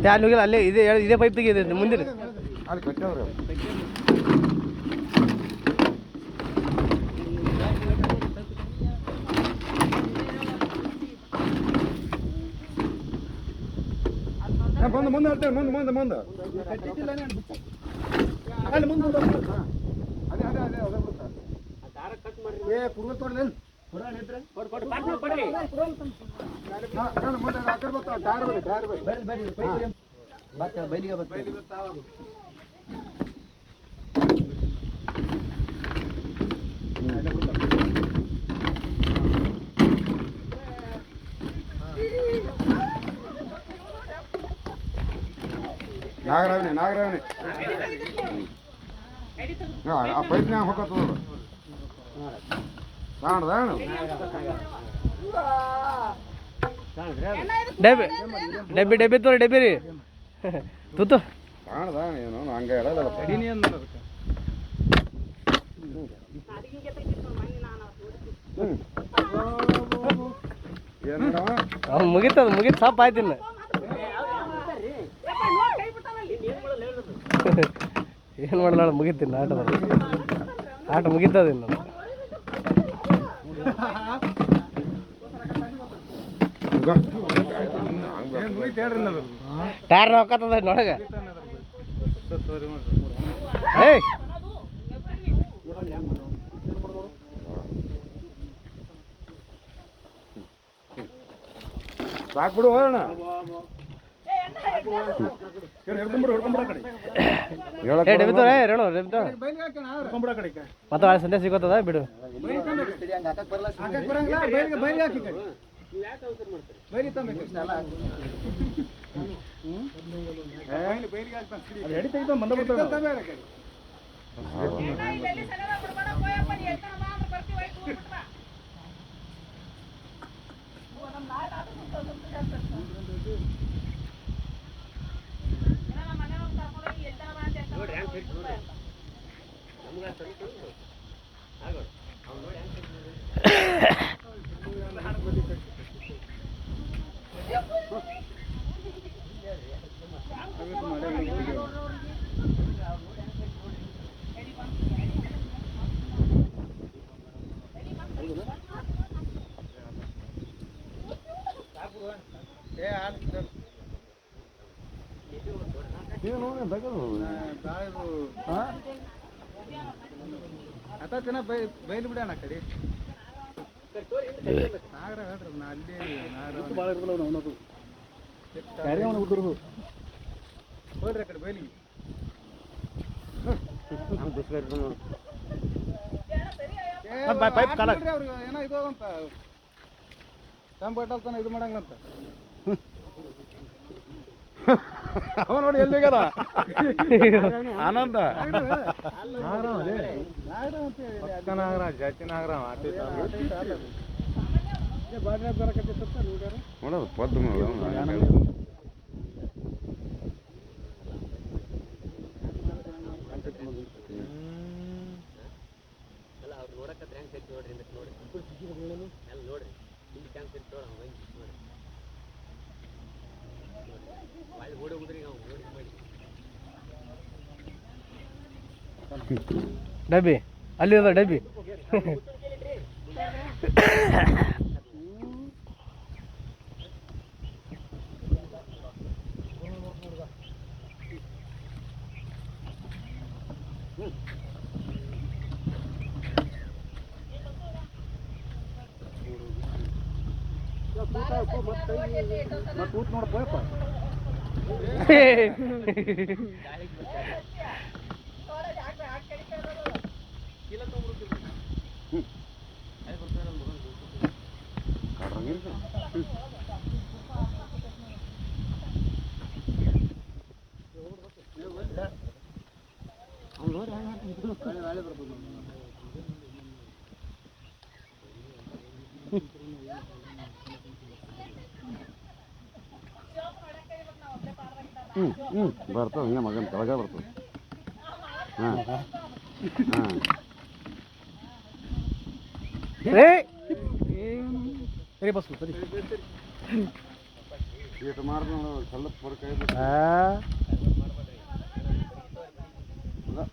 ಯಾರು ಹೋಗಿಲ್ಲ ಅಲ್ಲೇ ಇದೇ ಪೈಪ್ ತೆಗಿದೆ ಮುಂದಿನ ಅಲ್ಲಿ ಕಟ್ಟವ್ರೆ ಬಂದು ಮುಂದೆ ಹೇಳ್ತೇವೆ ಮುಂದೆ ಅಲ್ಲಿ ಮುಂದೆ ಅದೇ ಏ ಪುರ್ವ ತೋಡ್ಲಿ ಬೈಲಿಗೆ ನಾಗರಾವಣೆ ಆ ಪೈಪ್ನ್ಯಾಗ ಹೋಗತ್ತದ ಡಬ್ಬಿ ತೋರಿ ಡಬ್ಬಿ ರೀ ತೂತು ಕಾಣದ ಏನು ಹಂಗೆ ಹೇಳೋದಲ್ಲ ಮುಗಿತು ಸಾಪ್ ಆಯ್ತಿಲ್ಲ ಏನು ಮಾಡಲ್ಲ ಮುಗಿತೀನಿ ಆಟ ಮುಗಿತದ ಇನ್ನು ಟೈರ್ ಹೋಗತ್ತದ ನೊಳಗೆ ಏಯ್ ಸಾಕ್ಬಿಡು ಹೋಗೋಣ ಮತ್ತೆ ಸಂದೇಶ ಸಿಗೋತದ ಬಿಡು ಬೈಲಿ ಬಿಡೋಣ ಕಡೆ ಹೋಗ್ರಿ ಕಡೆ ಬೈಲಿ ಪೈಪ್ ಅವ್ರಿಗೆ ಏನೋ ಇದು ಅಂತ ಕಂಪರ್ಟ್ ಆಗ್ತಾನೆ ಇದು ಮಾಡಂಗಂತ ಅವ ನೋಡಿ ಎಲ್ಲಿಗಾರ ಆನಂದ ಜಾತಿ ನಾಗರ ನೋಡೋದು ಪದ್ದು ಡಬ್ಬಿ ಅಲ್ಲಿ ಅದ ಡಬ್ಬಿ ನೋಡಪ್ಪ ಹ್ಞೂ ಬರ್ತದೆ ಹಿಂಗೆ ಮಗನ ಕೆಳಗೆ ಬರ್ತದೆ ಹಾಂ ಹಾಂ ಸರಿ ಬಸ್ ಸರಿ ಇಷ್ಟು ಮಾಡಿದ್ರೆ ಸ್ವಲ್ಪ ಫರ್ಕ್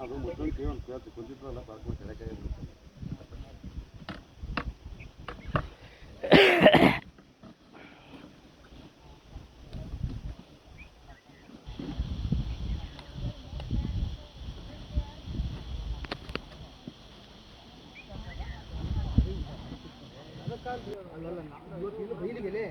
ಅದು ಮುಚ್ಚಳಿಕೆ ಒಂದು ಕೇಳ್ತು ಕುಂತಿದ್ರಲ್ಲ ಪಾರ್ಕ್ ಕೆಳಗೆ ಬೈಲಿಗೆ